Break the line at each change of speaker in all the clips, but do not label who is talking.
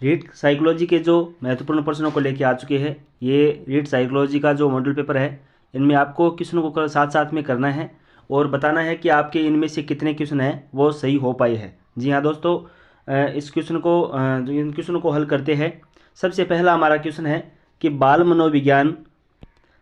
REET psychology के जो महत्वपूर्ण प्रश्नों को लेके आ चुके हैं। ये रीट साइकोलॉजी का जो मॉडल पेपर है, इनमें आपको क्वेश्चनों को साथ साथ में करना है और बताना है कि आपके इनमें से कितने क्वेश्चन हैं वो सही हो पाए हैं। जी हाँ दोस्तों, इस क्वेश्चन को इन क्वेश्चनों को हल करते हैं। सबसे पहला हमारा क्वेश्चन है कि बाल मनोविज्ञान,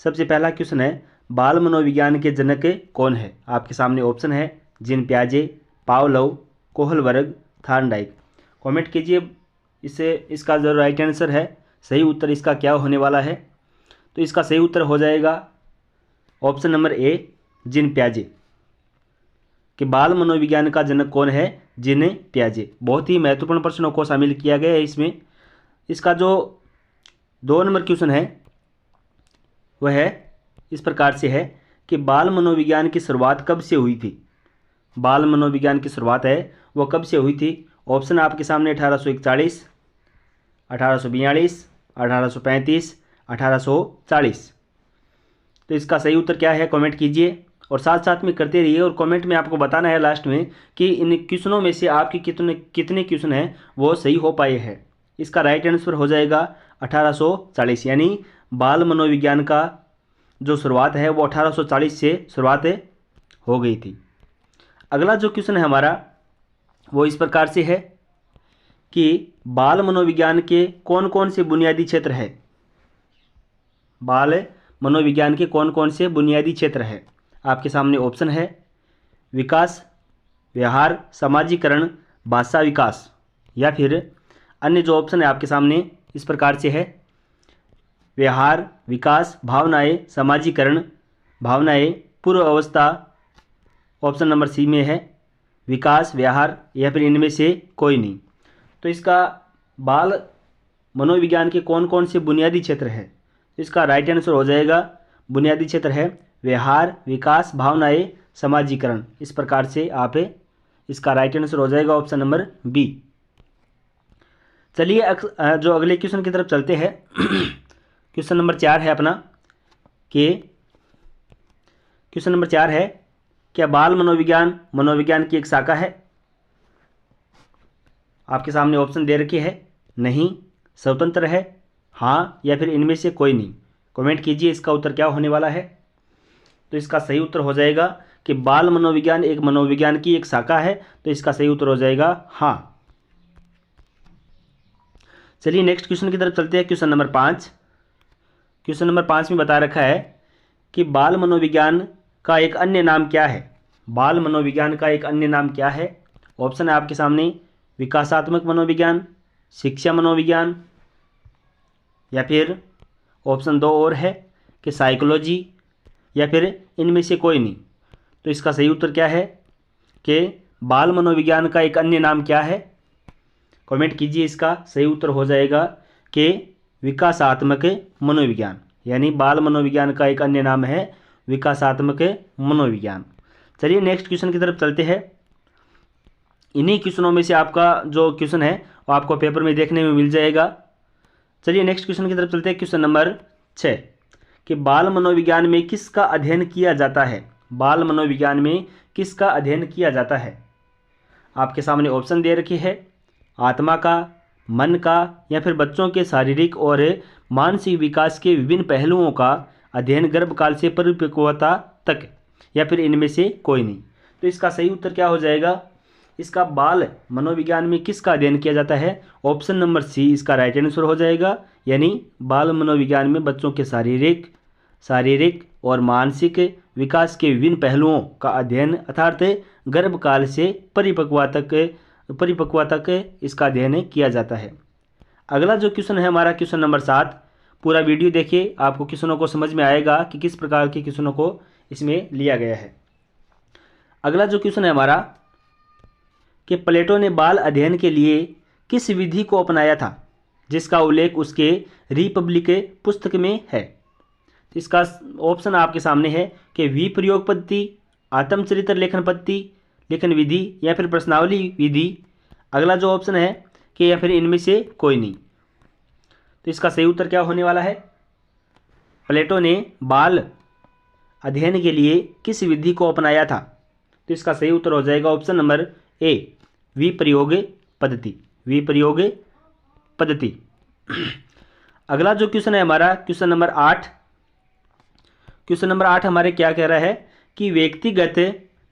सबसे पहला क्वेश्चन है बाल मनोविज्ञान के जनक कौन है। आपके सामने ऑप्शन है जीन पियाजे, पावलोव, कोहलबर्ग, थॉर्नडाइक। कमेंट कीजिए इससे इसका जो राइट आंसर है, सही उत्तर इसका क्या होने वाला है। तो इसका सही उत्तर हो जाएगा ऑप्शन नंबर ए, जीन पियाजे। कि बाल मनोविज्ञान का जनक कौन है, जीन पियाजे। बहुत ही महत्वपूर्ण प्रश्नों को शामिल किया गया है इसमें। इसका जो 2 नंबर क्वेश्चन है वह है इस प्रकार से है कि बाल मनोविज्ञान की शुरुआत कब से हुई थी। बाल मनोविज्ञान की शुरुआत है वो कब से हुई थी। ऑप्शन आपके सामने 1841, 1842, 1835, 1840। तो इसका सही उत्तर क्या है कमेंट कीजिए और साथ साथ में करते रहिए। और कमेंट में आपको बताना है लास्ट में कि इन क्वेश्चनों में से आपके कितने कितने क्वेश्चन हैं वो सही हो पाए हैं। इसका राइट आंसर हो जाएगा 1840, यानी बाल मनोविज्ञान का जो शुरुआत है वो 1840 से शुरुआत हो गई थी। अगला जो क्वेश्चन है हमारा वो इस प्रकार से है कि बाल मनोविज्ञान के कौन कौन से बुनियादी क्षेत्र है। बाल मनोविज्ञान के कौन कौन से बुनियादी क्षेत्र है। आपके सामने ऑप्शन है विकास, व्यवहार, समाजीकरण, भाषा विकास, या फिर अन्य जो ऑप्शन है आपके सामने इस प्रकार से है व्यवहार, विकास, भावनाएं, समाजीकरण, भावनाएं, पूर्व अवस्था। ऑप्शन नंबर सी में है विकास, व्यवहार, या फिर इनमें से कोई नहीं। तो इसका बाल मनोविज्ञान के कौन कौन से बुनियादी क्षेत्र है, इसका राइट आंसर हो जाएगा बुनियादी क्षेत्र है व्यवहार, विकास, भावनाएं, समाजीकरण। इस प्रकार से आप इसका राइट आंसर हो जाएगा ऑप्शन नंबर बी। चलिए जो अगले क्वेश्चन की तरफ चलते हैं। क्वेश्चन नंबर 4 है अपना कि क्वेश्चन नंबर 4 है क्या बाल मनोविज्ञान मनोविज्ञान की एक शाखा है। आपके सामने ऑप्शन दे रखे है नहीं, स्वतंत्र है, हाँ, या फिर इनमें से कोई नहीं। कमेंट कीजिए इसका उत्तर क्या होने वाला है। तो इसका सही उत्तर हो जाएगा कि बाल मनोविज्ञान एक मनोविज्ञान की एक शाखा है। तो इसका सही उत्तर हो जाएगा हाँ। चलिए नेक्स्ट क्वेश्चन की तरफ चलते हैं। Question number 5। क्वेश्चन नंबर 5 में बता रखा है कि बाल मनोविज्ञान का एक अन्य नाम क्या है। बाल मनोविज्ञान का एक अन्य नाम क्या है। ऑप्शन है आपके सामने विकासात्मक मनोविज्ञान, शिक्षा मनोविज्ञान, या फिर ऑप्शन 2 और है कि साइकोलॉजी, या फिर इनमें से कोई नहीं। तो इसका सही उत्तर क्या है कि बाल मनोविज्ञान का एक अन्य नाम क्या है। कमेंट कीजिए इसका सही उत्तर हो जाएगा कि विकासात्मक मनोविज्ञान, यानी बाल मनोविज्ञान का एक अन्य नाम है विकासात्मक मनोविज्ञान। चलिए नेक्स्ट क्वेश्चन की तरफ चलते हैं। इन्हीं क्वेश्चनों में से आपका जो क्वेश्चन है वो आपको पेपर में देखने में मिल जाएगा। चलिए नेक्स्ट क्वेश्चन की तरफ चलते हैं। क्वेश्चन नंबर 6 कि बाल मनोविज्ञान में किसका अध्ययन किया जाता है। बाल मनोविज्ञान में किसका अध्ययन किया जाता है। आपके सामने ऑप्शन दे रखी है आत्मा का, मन का, या फिर बच्चों के शारीरिक और मानसिक विकास के विभिन्न पहलुओं का अध्ययन गर्भकाल से परिपक्वता तक, या फिर इनमें से कोई नहीं। तो इसका सही उत्तर क्या हो जाएगा। इसका बाल मनोविज्ञान में किसका अध्ययन किया जाता है। ऑप्शन नंबर सी इसका राइट आंसर हो जाएगा, यानी बाल मनोविज्ञान में बच्चों के शारीरिक और मानसिक विकास के विभिन्न पहलुओं का अध्ययन अर्थात गर्भकाल से परिपक्वता तक इसका अध्ययन किया जाता है। अगला जो क्वेश्चन है हमारा क्वेश्चन नंबर 7। पूरा वीडियो देखिए, आपको क्वेश्चनों को समझ में आएगा कि किस प्रकार के क्वेश्चनों को इसमें लिया गया है। अगला जो क्वेश्चन है हमारा कि प्लेटो ने बाल अध्ययन के लिए किस विधि को अपनाया था जिसका उल्लेख उसके रिपब्लिक पुस्तक में है। तो इसका ऑप्शन आपके सामने है कि विप्रयोग पद्धति, आत्मचरित्र लेखन पद्धति, लेखन विधि, या फिर प्रश्नावली विधि। अगला जो ऑप्शन है कि या फिर इनमें से कोई नहीं। तो इसका सही उत्तर क्या होने वाला है। प्लेटो ने बाल अध्ययन के लिए किस विधि को अपनाया था। तो इसका सही उत्तर हो जाएगा ऑप्शन नंबर ए, विप्रयोग पद्धति। विप्रयोग पद्धति। अगला जो क्वेश्चन है हमारा क्वेश्चन नंबर 8। क्वेश्चन नंबर 8 हमारे क्या कह रहा है कि व्यक्तिगत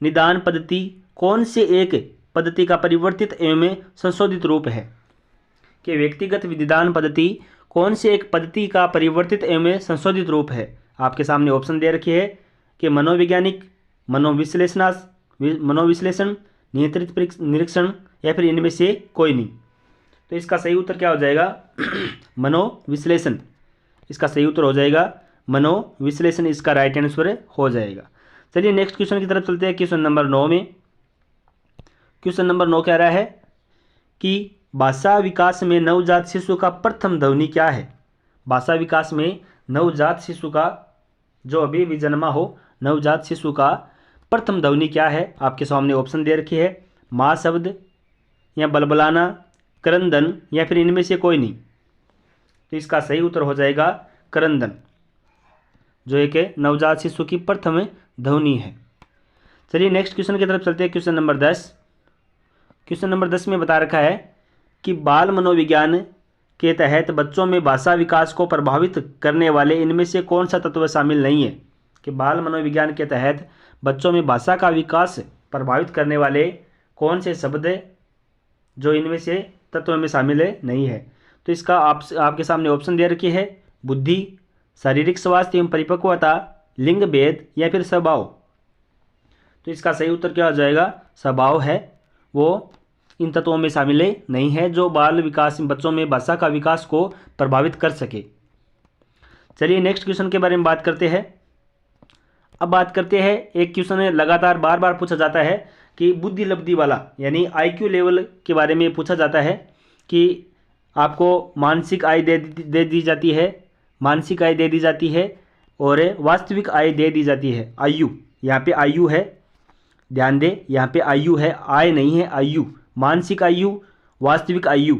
निदान पद्धति कौन से एक पद्धति का परिवर्तित एवं संशोधित रूप है। कि व्यक्तिगत निदान पद्धति कौन से एक पद्धति का परिवर्तित एवं संशोधित रूप है। आपके सामने ऑप्शन दे रखी है कि मनोवैज्ञानिक, मनोविश्लेषण, नियंत्रित निरीक्षण या फिर इनमें से कोई नहीं। तो इसका सही उत्तर क्या हो जाएगा? मनोविश्लेषण। इसका सही उत्तर हो जाएगा मनोविश्लेषण, इसका राइट आंसर हो जाएगा। चलिए नेक्स्ट क्वेश्चन की तरफ चलते हैं। क्वेश्चन नंबर 9 में क्वेश्चन नंबर 9 कह रहा है कि भाषा विकास में नवजात शिशु का प्रथम ध्वनि क्या है। भाषा विकास में नवजात शिशु का, जो अभी भी जन्मा हो, नवजात शिशु का प्रथम ध्वनि क्या है। आपके सामने ऑप्शन दे रखी है, माँ शब्द या बलबलाना, क्रंदन या फिर इनमें से कोई नहीं। तो इसका सही उत्तर हो जाएगा क्रंदन, जो एक नवजात शिशु की प्रथम ध्वनि है। चलिए नेक्स्ट क्वेश्चन की तरफ चलते हैं। Question number 10। क्वेश्चन नंबर 10 में बता रखा है कि बाल मनोविज्ञान के तहत बच्चों में भाषा विकास को प्रभावित करने वाले इनमें से कौन सा तत्व शामिल नहीं है। कि बाल मनोविज्ञान के तहत बच्चों में भाषा का विकास प्रभावित करने वाले कौन से शब्द जो इनमें से तत्व में शामिल नहीं है। तो इसका आपके सामने ऑप्शन दे रखी है, बुद्धि, शारीरिक स्वास्थ्य एवं परिपक्वता, लिंग भेद या फिर स्वभाव। तो इसका सही उत्तर क्या हो जाएगा? स्वभाव है, वो इन तत्वों में शामिल नहीं है जो बाल विकास, बच्चों में भाषा का विकास को प्रभावित कर सके। चलिए नेक्स्ट क्वेश्चन के बारे में बात करते हैं। अब बात करते हैं, एक क्वेश्चन लगातार बार बार पूछा जाता है कि बुद्धि लब्धि वाला, यानी IQ लेवल के बारे में पूछा जाता है कि आपको मानसिक आय दे दी जाती है, मानसिक आय दे दी जाती है और वास्तविक आय दे दी जाती है। आयु, यहाँ पे आयु है, ध्यान दें, यहाँ पे आयु है, आय नहीं है, आयु। मानसिक आयु, वास्तविक आयु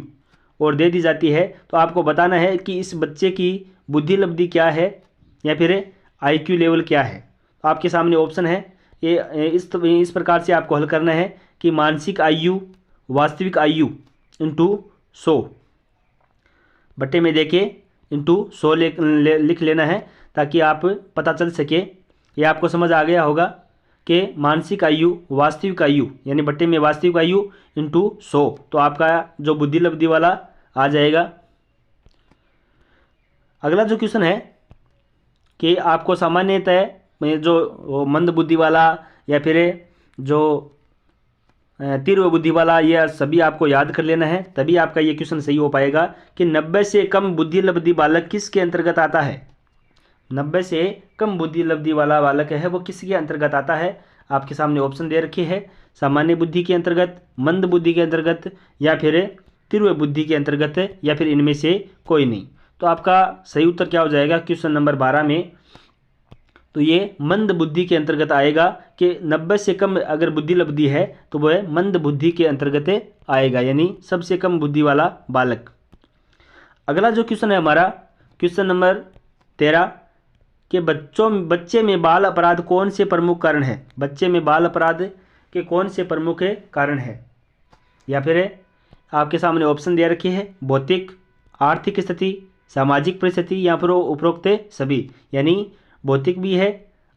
और दे दी जाती है। तो आपको बताना है कि इस बच्चे की बुद्धि लब्धि क्या है या फिर IQ लेवल क्या है। तो आपके सामने ऑप्शन है, ये इस प्रकार से आपको हल करना है कि मानसिक आयु, वास्तविक आयु इंटू 100 बट्टे में देखिए इंटू 100 लिख लेना है ताकि आप पता चल सके। ये आपको समझ आ गया होगा कि मानसिक आयु, वास्तविक आयु यानी बट्टे में वास्तविक आयु इंटू 100। तो आपका जो बुद्धि लब्धि वाला आ जाएगा। अगला जो क्वेश्चन है कि आपको सामान्यतः जो मंद बुद्धि वाला या फिर जो तीव्र बुद्धि वाला, यह सभी आपको याद कर लेना है, तभी आपका ये क्वेश्चन सही हो पाएगा कि 90 से कम बुद्धि लब्धि बालक किसके अंतर्गत आता है। 90 से कम बुद्धि लब्धि वाला बालक है वो किसके अंतर्गत आता है। आपके सामने ऑप्शन दे रखी है, सामान्य बुद्धि के अंतर्गत, मंद बुद्धि के अंतर्गत या फिर तीव्र बुद्धि के अंतर्गत या फिर इनमें से कोई नहीं। तो आपका सही उत्तर क्या हो जाएगा क्वेश्चन नंबर 12 में। तो ये मंद बुद्धि के अंतर्गत आएगा कि 90 से कम अगर बुद्धि लब्धि है तो वह मंद बुद्धि के अंतर्गत आएगा, यानी सबसे कम बुद्धि वाला बालक। अगला जो क्वेश्चन है हमारा क्वेश्चन नंबर 13 कि बच्चे में बाल अपराध कौन से प्रमुख कारण है। बच्चे में बाल अपराध के कौन से प्रमुख कारण है, या फिर आपके सामने ऑप्शन दे रखी है, भौतिक, आर्थिक स्थिति, सामाजिक परिस्थिति या फिर उपरोक्त सभी। यानी भौतिक भी है,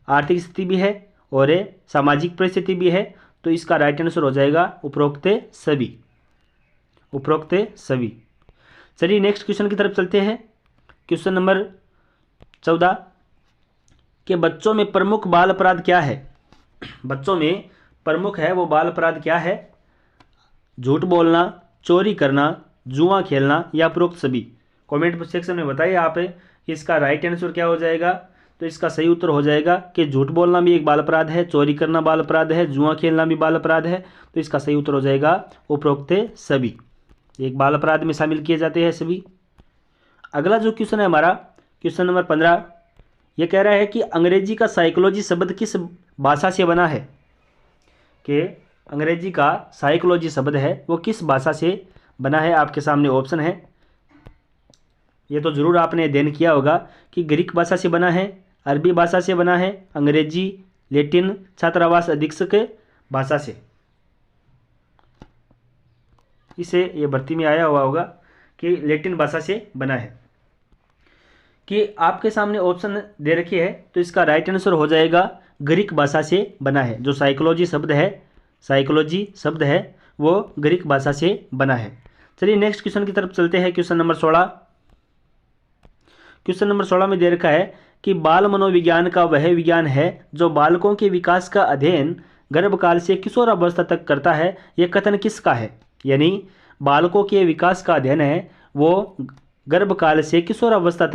आर्थिक स्थिति भी है और सामाजिक परिस्थिति भी है। तो इसका राइट आंसर हो जाएगा उपरोक्त सभी, उपरोक्त सभी। चलिए नेक्स्ट क्वेश्चन की तरफ चलते हैं। क्वेश्चन नंबर 14 कि बच्चों में प्रमुख बाल अपराध क्या है। बच्चों में प्रमुख है वो बाल अपराध क्या है। झूठ बोलना, चोरी करना, जुआ खेलना या उपरोक्त सभी। कमेंट सेक्शन में बताइए आप इसका राइट आंसर क्या हो जाएगा। तो इसका सही उत्तर हो जाएगा कि झूठ बोलना भी एक बाल अपराध है, चोरी करना बाल अपराध है, जुआ खेलना भी बाल अपराध है। तो इसका सही उत्तर हो जाएगा उपरोक्त सभी, एक बाल अपराध में शामिल किए जाते हैं सभी। अगला जो क्वेश्चन है हमारा क्वेश्चन नंबर 15, यह कह रहा है कि अंग्रेजी का साइकोलॉजी शब्द किस भाषा से बना है। कि अंग्रेजी का साइकोलॉजी शब्द है वो किस भाषा से बना है। आपके सामने ऑप्शन है, ये तो जरूर आपने अध्ययन किया होगा कि ग्रीक भाषा से बना है, अरबी भाषा से बना है, अंग्रेजी, लैटिन, छात्रावास अधीक्षक भाषा से। इसे ये भर्ती में आया हुआ होगा कि लैटिन भाषा से बना है। कि आपके सामने ऑप्शन दे रखी है, तो इसका राइट आंसर हो जाएगा ग्रीक भाषा से बना है। जो साइकोलॉजी शब्द है वो ग्रीक भाषा से बना है। चलिए नेक्स्ट क्वेश्चन की तरफ चलते हैं। क्वेश्चन नंबर 16 में दे रखा है कि बाल मनोविज्ञान का वह विज्ञान है जो बालकों के विकास का अध्ययन गर्भकाल से किशोरावस्था तक करता है। यह कथन किसका है? यानी बालकों के विकास का अध्ययन है वो गर्भकाल से किशोरावस्था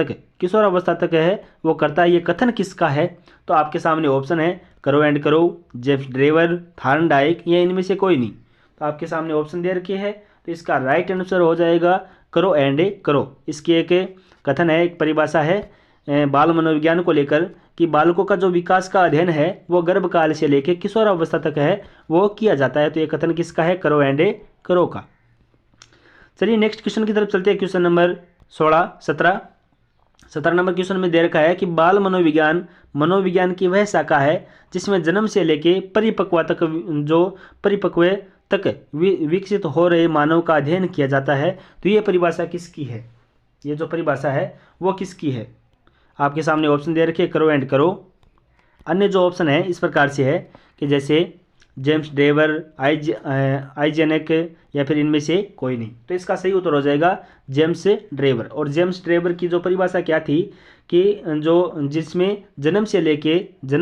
तक है वो करता है। ये कथन किसका है? तो आपके सामने ऑप्शन है करो एंड करो, जेम्स ड्रेवर, थॉर्नडाइक या इनमें से कोई नहीं। तो आपके सामने ऑप्शन दे रखे है, तो इसका राइट आंसर हो जाएगा करो एंड करो। इसकी एक कथन है, एक परिभाषा है बाल मनोविज्ञान को लेकर कि बालकों का जो विकास का अध्ययन है वो गर्भकाल से लेकर किशोरावस्था तक है वो किया जाता है। तो ये कथन किसका है? करो एंड करो का। चलिए नेक्स्ट क्वेश्चन की तरफ चलते हैं। क्वेश्चन नंबर 17 नंबर क्वेश्चन में दे रखा है कि बाल मनोविज्ञान की वह शाखा है जिसमें जन्म से लेके परिपक्व तक विकसित हो रहे मानव का अध्ययन किया जाता है। तो ये परिभाषा किसकी है? ये जो परिभाषा है वो किसकी है? आपके सामने ऑप्शन दे रखे करो एंड करो। अन्य जो ऑप्शन है इस प्रकार से है कि जैसे जेम्स ड्रेवर, आइजेनेक या फिर इनमें से कोई नहीं। तो इसका सही उत्तर हो जाएगा जेम्स ड्रेवर। और जेम्स ड्रेवर की जो परिभाषा क्या थी कि जिसमें जन्म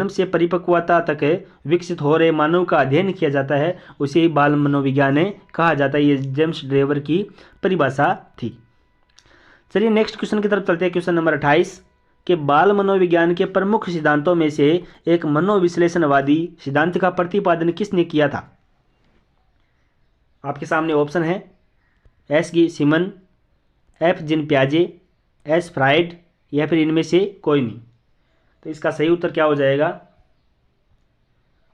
से परिपक्वता तक विकसित हो रहे मानव का अध्ययन किया जाता है उसे ही बाल मनोविज्ञान कहा जाता है। ये जेम्स ड्रेवर की परिभाषा थी। चलिए नेक्स्ट क्वेश्चन की तरफ चलते हैं। क्वेश्चन नंबर 28 कि बाल मनोविज्ञान के प्रमुख सिद्धांतों में से एक मनोविश्लेषणवादी सिद्धांत का प्रतिपादन किसने किया था? आपके सामने ऑप्शन है एस गी सिमन, एफ जीन प्याजे, एस फ्राइड या फिर इनमें से कोई नहीं। तो इसका सही उत्तर क्या हो जाएगा?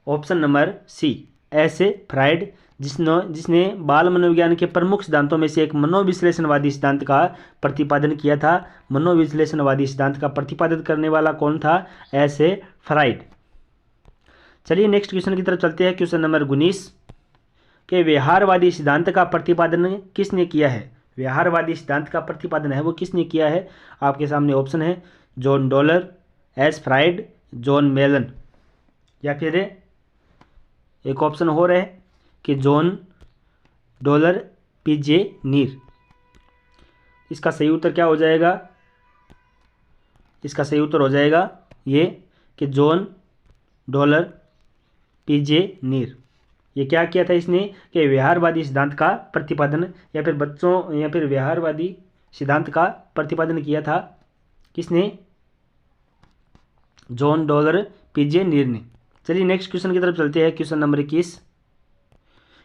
Option number C, S Freud, जिसने बाल मनोविज्ञान के प्रमुख सिद्धांतों में से एक मनोविश्लेषणवादी सिद्धांत का प्रतिपादन किया था। मनोविश्लेषणवादी सिद्धांत का प्रतिपादन करने वाला कौन था? S fried. चलिए नेक्स्ट क्वेश्चन की तरफ चलते हैं। क्वेश्चन नंबर 19 के व्यवहारवादी सिद्धांत का प्रतिपादन किसने किया है? व्यवहारवादी सिद्धांत का प्रतिपादन है वो किसने किया है? आपके सामने ऑप्शन है John Dollard, S Freud, John Mellon या फिर एक ऑप्शन हो रहा है कि जॉन डॉलर, पीजे नीर। इसका सही उत्तर क्या हो जाएगा? इसका सही उत्तर हो जाएगा ये कि जॉन डॉलर, पीजे नीर। ये क्या किया था इसने कि व्यवहारवादी सिद्धांत का प्रतिपादन या फिर व्यवहारवादी सिद्धांत का प्रतिपादन किया था। किसने? जॉन डॉलर, पीजे नीर ने। चलिए नेक्स्ट क्वेश्चन की तरफ चलते हैं। क्वेश्चन नंबर 21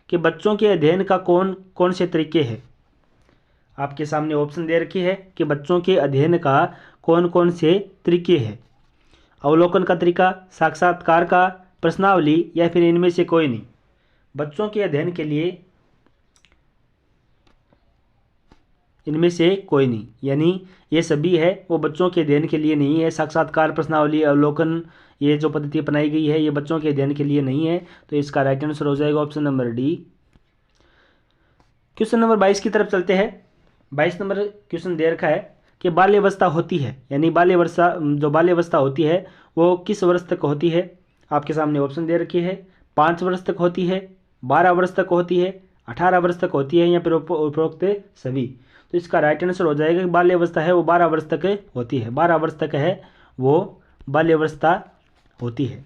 कि बच्चों के अध्ययन का कौन कौन से तरीके हैं? आपके सामने ऑप्शन दे रखी है कि बच्चों के अध्ययन का कौन कौन से तरीके हैं। अवलोकन का तरीका, साक्षात्कार का, प्रश्नावली या फिर इनमें से कोई नहीं। बच्चों के अध्ययन के लिए इनमें से कोई नहीं, यानी ये सभी है वो बच्चों के अध्ययन के लिए नहीं है। साक्षात्कार, प्रश्नावली, अवलोकन ये जो पद्धति अपनाई गई है ये बच्चों के अध्ययन के लिए नहीं है। तो इसका राइट आंसर हो जाएगा option number D. Question number 22 की तरफ चलते हैं। 22 नंबर क्वेश्चन दे रखा है कि बाल्यावस्था होती है, यानी बाल्यावस्था होती है वो किस वर्ष तक होती है? आपके सामने ऑप्शन दे रखी है 5 वर्ष तक होती है, 12 वर्ष तक होती है, 18 वर्ष तक होती है या फिर उपरोक्त सभी। तो इसका राइट आंसर हो जाएगा कि बाल्यावस्था है वो 12 वर्ष तक होती है। 12 वर्ष तक है वो बाल्यावस्था होती है।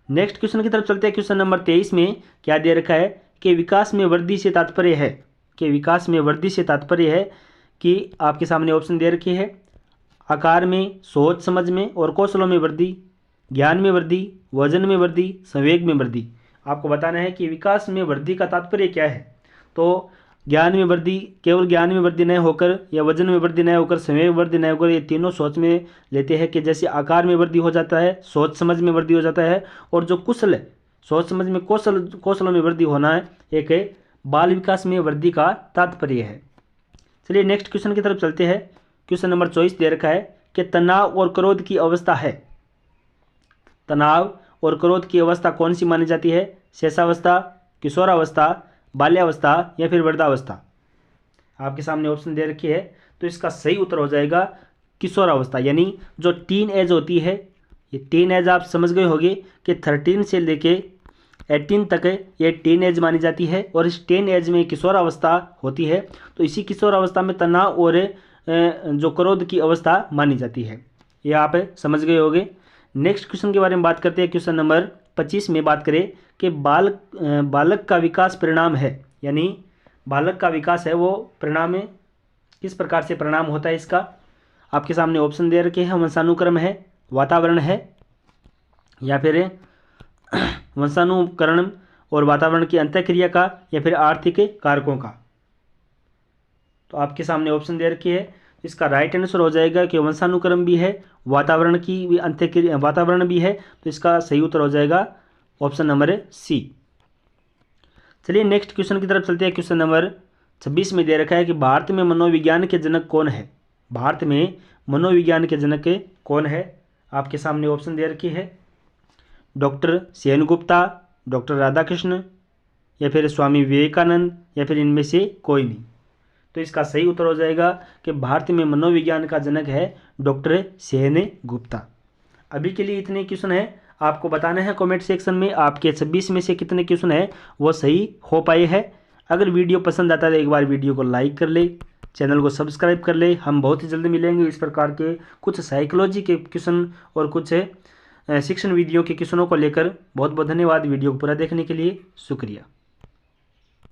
नेक्स्ट क्वेश्चन की तरफ चलते हैं। क्वेश्चन नंबर 23 में क्या दे रखा है कि विकास में वृद्धि से तात्पर्य है कि आपके सामने ऑप्शन दे रखी है आकार में, सोच समझ में और कौशलों में वृद्धि, ज्ञान में वृद्धि, वजन में वृद्धि, संवेग में वृद्धि। आपको बताना है कि विकास में वृद्धि का तात्पर्य क्या है। तो ज्ञान में वृद्धि, केवल ज्ञान में वृद्धि न होकर या वजन में वृद्धि न होकर, संवेग वृद्धि न होकर, ये तीनों सोच में लेते हैं कि जैसे आकार में वृद्धि हो जाता है, सोच समझ में वृद्धि हो जाता है और जो कुशल है, सोच समझ में कौशलों में वृद्धि होना है, एक बाल विकास में वृद्धि का तात्पर्य है। चलिए नेक्स्ट क्वेश्चन की तरफ चलते हैं। क्वेश्चन नंबर 24 दे रखा है कि तनाव और क्रोध की अवस्था है। तनाव और क्रोध की अवस्था कौन सी मानी जाती है? शैशवावस्था, किशोरावस्था, बाल्यावस्था या फिर वृद्धावस्था। आपके सामने ऑप्शन दे रखी है, तो इसका सही उत्तर हो जाएगा किशोरावस्था, यानी जो टीन एज होती है। ये टीन एज आप समझ गए होंगे कि 13 से लेके 18 तक ये टीन एज मानी जाती है, और इस टीन एज में किशोरावस्था होती है। तो इसी किशोरावस्था में तनाव और जो क्रोध की अवस्था मानी जाती है। ये आप समझ गए होंगे। नेक्स्ट क्वेश्चन के बारे में बात करते हैं। क्वेश्चन नंबर 25 में बात करें कि बालक का विकास परिणाम है, यानी बालक का विकास है वो परिणाम है, किस प्रकार से परिणाम होता है इसका। आपके सामने ऑप्शन दे रखे हैं, वंशानुक्रम है, वातावरण है, या फिर वंशानुकरण और वातावरण की अंतःक्रिया का, या फिर आर्थिक कारकों का। तो आपके सामने ऑप्शन दे रखी है, इसका राइट आंसर हो जाएगा कि वंशानुक्रम भी है, वातावरण की भी अंतःक्रिया, वातावरण भी है। तो इसका सही उत्तर हो जाएगा ऑप्शन नंबर सी। चलिए नेक्स्ट क्वेश्चन की तरफ चलते हैं। क्वेश्चन नंबर 26 में दे रखा है कि भारत में मनोविज्ञान के जनक कौन है। भारत में मनोविज्ञान के जनक कौन है। आपके सामने ऑप्शन दे रखी है, डॉक्टर सेन गुप्ता, डॉक्टर राधाकृष्ण, या फिर स्वामी विवेकानंद, या फिर इनमें से कोई नहीं। तो इसका सही उत्तर हो जाएगा कि भारत में मनोविज्ञान का जनक है डॉक्टर सेन गुप्ता। अभी के लिए इतने क्वेश्चन है, आपको बताना है कमेंट सेक्शन में आपके 26 में से कितने क्वेश्चन है वो सही हो पाए हैं। अगर वीडियो पसंद आता है तो एक बार वीडियो को लाइक कर ले, चैनल को सब्सक्राइब कर ले। हम बहुत ही जल्द मिलेंगे इस प्रकार के कुछ साइकोलॉजी के क्वेश्चन और कुछ शिक्षण वीडियो के क्वेश्चनों को लेकर। बहुत बहुत धन्यवाद वीडियो को पूरा देखने के लिए, शुक्रिया।